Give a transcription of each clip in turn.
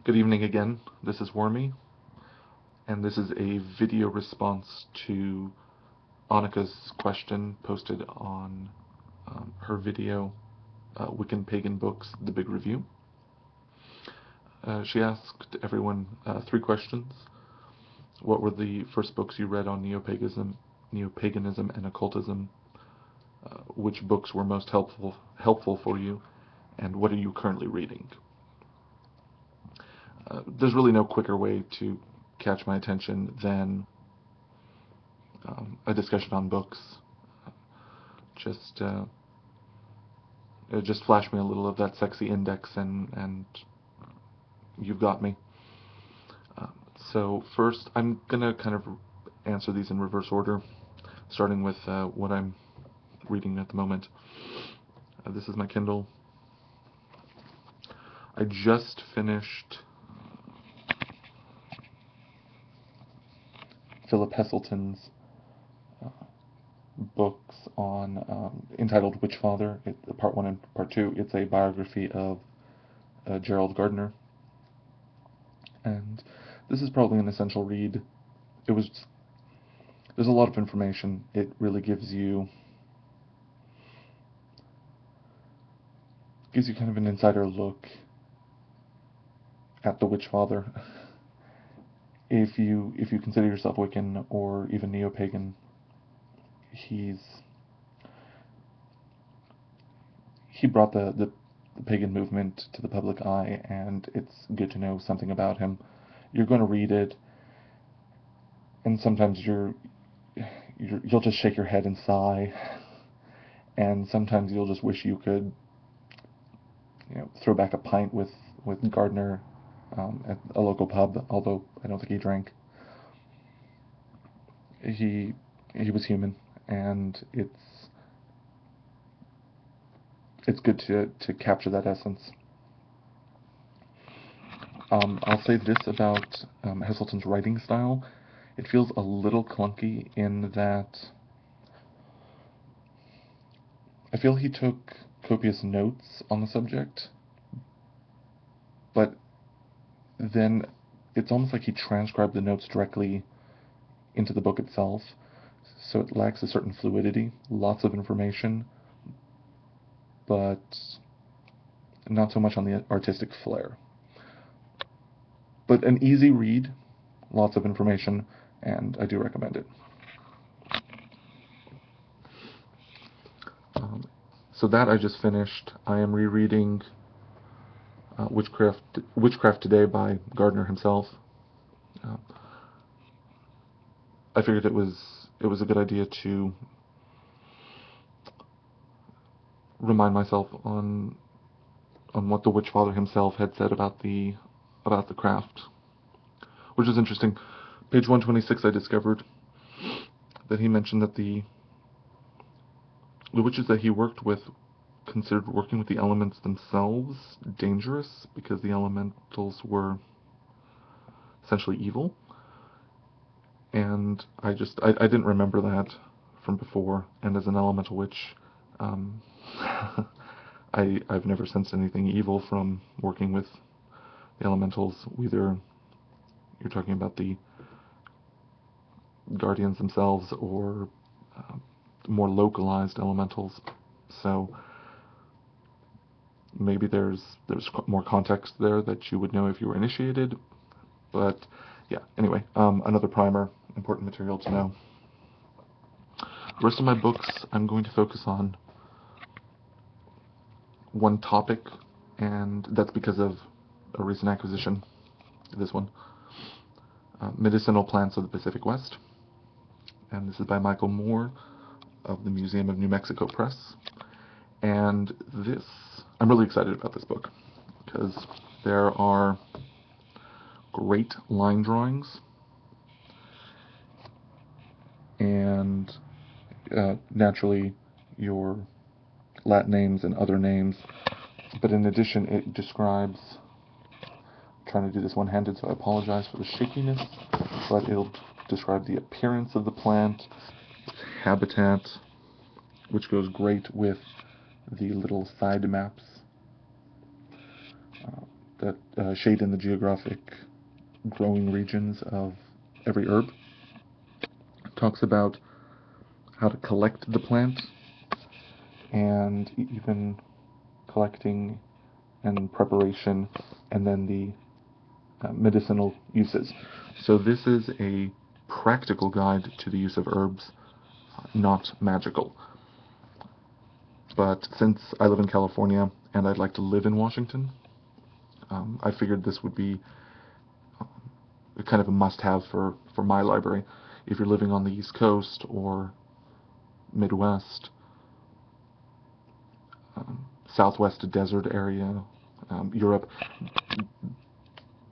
Good evening again. This is Wormy, and this is a video response to Annika's question posted on her video, Wiccan Pagan Books, The Big Review. She asked everyone 3 questions. What were the first books you read on neo-paganism and occultism? Which books were most helpful for you? And what are you currently reading? There's really no quicker way to catch my attention than a discussion on books. Just flash me a little of that sexy index and you've got me. So first, I'm going to kind of answer these in reverse order, starting with what I'm reading at the moment. This is my Kindle. I just finished Philip Heselton's books on entitled Witchfather, Part 1 and Part 2. It's a biography of Gardner. And this is probably an essential read. There's a lot of information. It really gives you kind of an insider look at the Witchfather. If you consider yourself Wiccan or even neo-pagan, he brought the pagan movement to the public eye, and it's good to know something about him. You're going to read it, and sometimes you'll just shake your head and sigh, and sometimes you'll just wish you could, throw back a pint with Gardner at a local pub, although I don't think he drank. He was human, and it's good to capture that essence. I'll say this about Heselton's writing style. It feels a little clunky in that I feel he took copious notes on the subject, but then it's almost like he transcribed the notes directly into the book itself, so it lacks a certain fluidity, lots of information, but not so much on the artistic flair. But an easy read, lots of information, and I do recommend it. So that I just finished. I am rereading Witchcraft Today by Gardner himself. I figured it was a good idea to remind myself on what the Witchfather himself had said about the craft, which is interesting. Page 126, I discovered that he mentioned that the witches that he worked with considered working with the elements themselves dangerous because the elementals were essentially evil. And I didn't remember that from before, and as an elemental witch, I've never sensed anything evil from working with the elementals. Whether you're talking about the guardians themselves or more localized elementals. So maybe there's more context there that you would know if you were initiated. But yeah, anyway, another primer, important material to know. The rest of my books, I'm going to focus on one topic, and that's because of a recent acquisition, this one. Medicinal Plants of the Pacific West. And this is by Michael Moore of the Museum of New Mexico Press. And I'm really excited about this book because there are great line drawings and naturally your Latin names and other names, but in addition it describes, I'm trying to do this one-handed so I apologize for the shakiness, but it'll describe the appearance of the plant, its habitat, which goes great with the little side maps. that shade in the geographic growing regions of every herb. It talks about how to collect the plant, and even collecting and preparation, and then the medicinal uses. So this is a practical guide to the use of herbs, not magical. But since I live in California and I'd like to live in Washington, I figured this would be kind of a must-have for my library. If you're living on the East Coast or Midwest, Southwest desert area, Europe,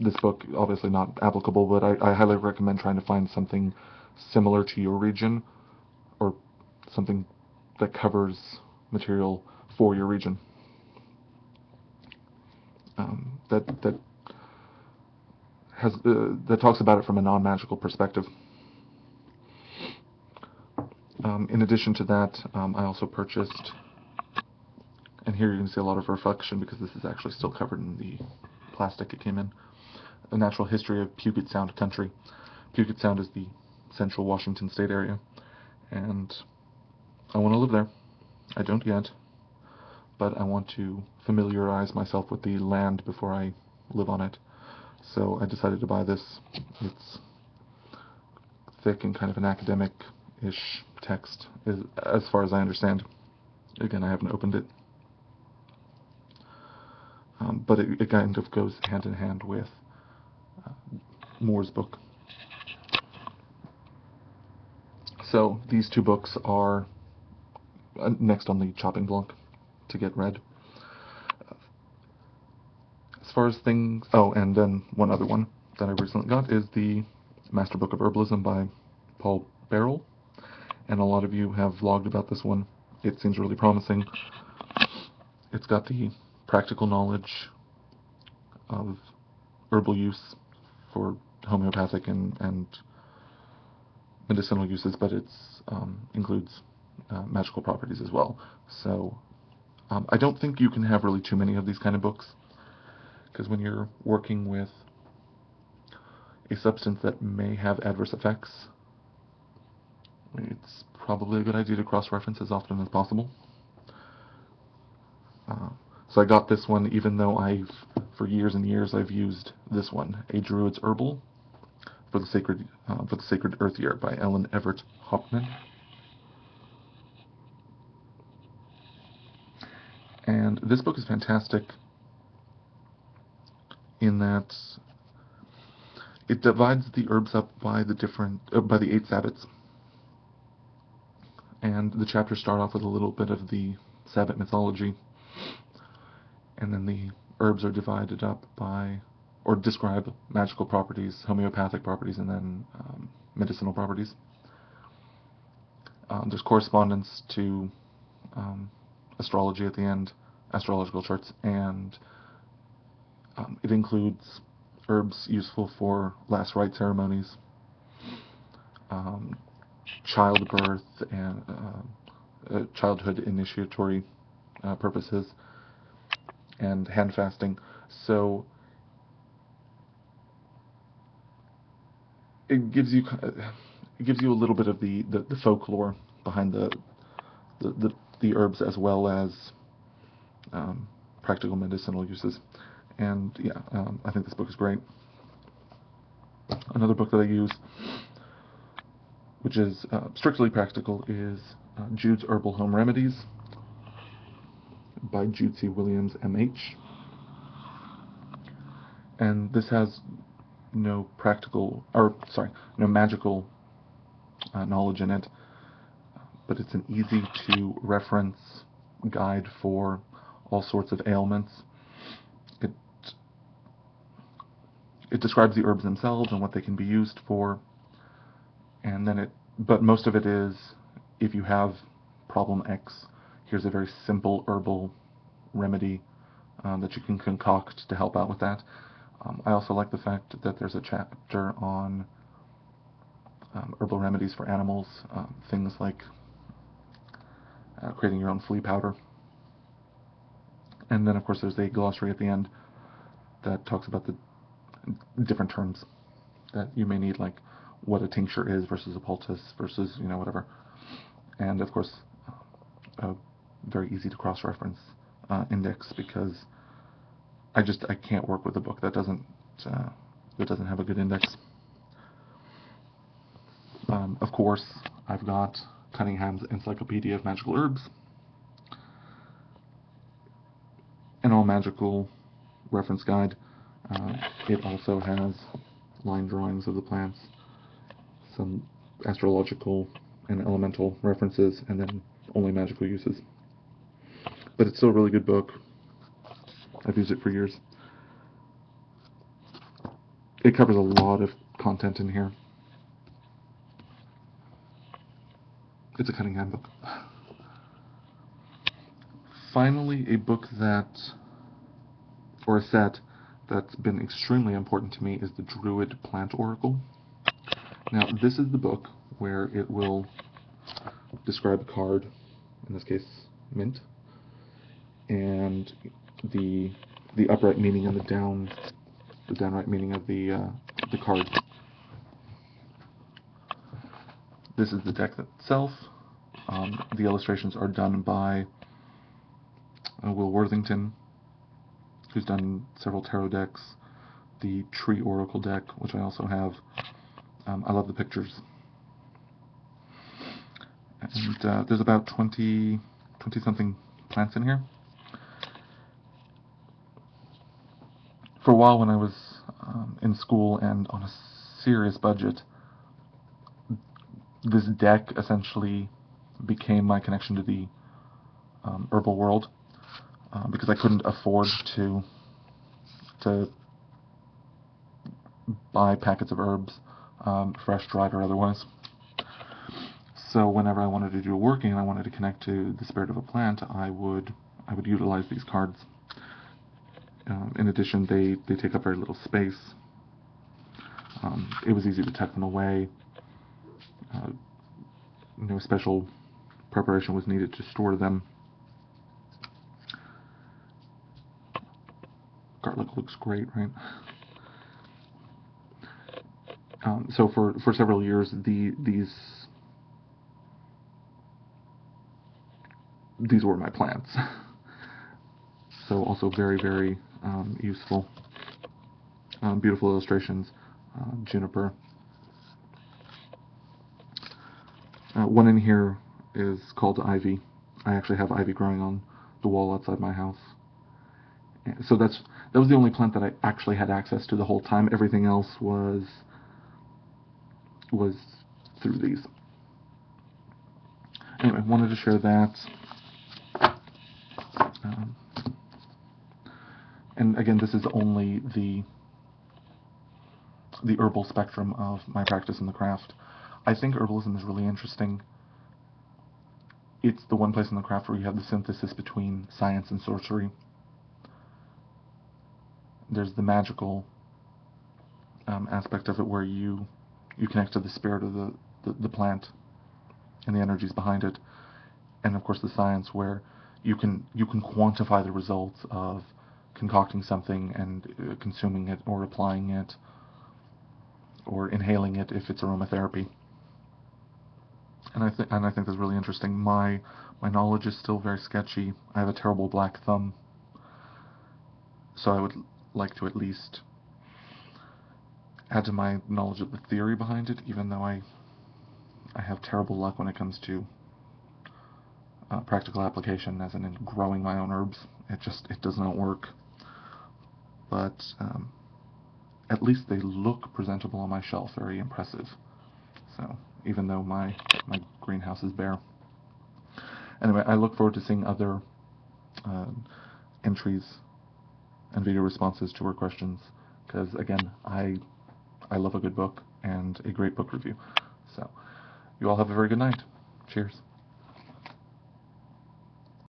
this book obviously not applicable, but I highly recommend trying to find something similar to your region, or something that covers material for your region. That talks about it from a non-magical perspective. In addition to that, I also purchased, and here you can see a lot of reflection because this is actually still covered in the plastic it came in, A Natural History of Puget Sound Country. Puget Sound is the central Washington state area, and I want to live there. I don't yet, but I want to familiarize myself with the land before I live on it. So I decided to buy this. It's thick and kind of an academic-ish text, as far as I understand. Again, I haven't opened it. But it kind of goes hand in hand with Moore's book. So these two books are next on the chopping block to get read. As far as things... Oh, and then one other one that I recently got is the Master Book of Herbalism by Paul Beyerl. And a lot of you have vlogged about this one. It seems really promising. It's got the practical knowledge of herbal use for homeopathic and medicinal uses, but it includes magical properties as well. So I don't think you can have really too many of these kind of books, because when you're working with a substance that may have adverse effects, it's probably a good idea to cross-reference as often as possible. So I got this one even though for years and years, I've used this one, A Druid's Herbal for the Sacred Earth Year by Ellen Everett Hopman. And this book is fantastic in that it divides the herbs up by the 8 Sabbats. And the chapters start off with a little bit of the Sabbat mythology, and then the herbs are divided up by, or describe magical properties, homeopathic properties, and then medicinal properties. There's correspondence to astrology at the end, astrological charts, and it includes herbs useful for last rite ceremonies, childbirth, and childhood initiatory purposes, and hand fasting. So it gives you a little bit of the folklore behind the herbs, as well as practical medicinal uses. And yeah, I think this book is great. Another book that I use, which is strictly practical, is Jude's Herbal Home Remedies by Jude C. Williams, M.H. And this has no magical knowledge in it, but it's an easy to reference guide for all sorts of ailments. It describes the herbs themselves and what they can be used for, and then but most of it is, if you have problem X, here's a very simple herbal remedy that you can concoct to help out with that. I also like the fact that there's a chapter on herbal remedies for animals, things like creating your own flea powder. And then, of course, there's a glossary at the end. that talks about the different terms that you may need, like what a tincture is versus a poultice versus, whatever. And of course, a very easy to cross-reference index, because I can't work with a book that doesn't have a good index. Of course, I've got Cunningham's Encyclopedia of Magical Herbs, an all-magical reference guide. It also has line drawings of the plants, some astrological and elemental references, and then only magical uses. But it's still a really good book. I've used it for years. It covers a lot of content in here. It's a Cunningham book. Finally, a book or a set that's been extremely important to me is the Druid Plant Oracle. Now, this is the book where it will describe a card, in this case, mint, and the upright meaning and the downright meaning of the card. This is the deck itself. The illustrations are done by Will Worthington, who's done several tarot decks, the Tree Oracle deck, which I also have. I love the pictures. And there's about 20-something plants in here. For a while when I was in school and on a serious budget, this deck essentially became my connection to the herbal world, because I couldn't afford to buy packets of herbs, fresh, dried, or otherwise. So whenever I wanted to do working and I wanted to connect to the spirit of a plant, I would utilize these cards. In addition, they take up very little space. It was easy to tuck them away. No special preparation was needed to store them. Garlic looks great, right? So for several years, these were my plants. So also very, very useful. Beautiful illustrations. Juniper. One in here is called Ivy. I actually have ivy growing on the wall outside my house. So that was the only plant that I actually had access to the whole time. Everything else was through these. Anyway, I wanted to share that. And again, this is only the herbal spectrum of my practice in the craft. I think herbalism is really interesting. It's the one place in the craft where you have the synthesis between science and sorcery. There's the magical aspect of it, where you connect to the spirit of the plant and the energies behind it, and of course the science, where you can quantify the results of concocting something and consuming it, or applying it, or inhaling it if it's aromatherapy. And I think that's really interesting. My knowledge is still very sketchy. I have a terrible black thumb, so I would like to at least add to my knowledge of the theory behind it, even though I have terrible luck when it comes to practical application, as in growing my own herbs. It does not work. But at least they look presentable on my shelf, very impressive. So even though my greenhouse is bare. Anyway, I look forward to seeing other entries and video responses to our questions, because again, I love a good book and a great book review. So you all have a very good night. Cheers.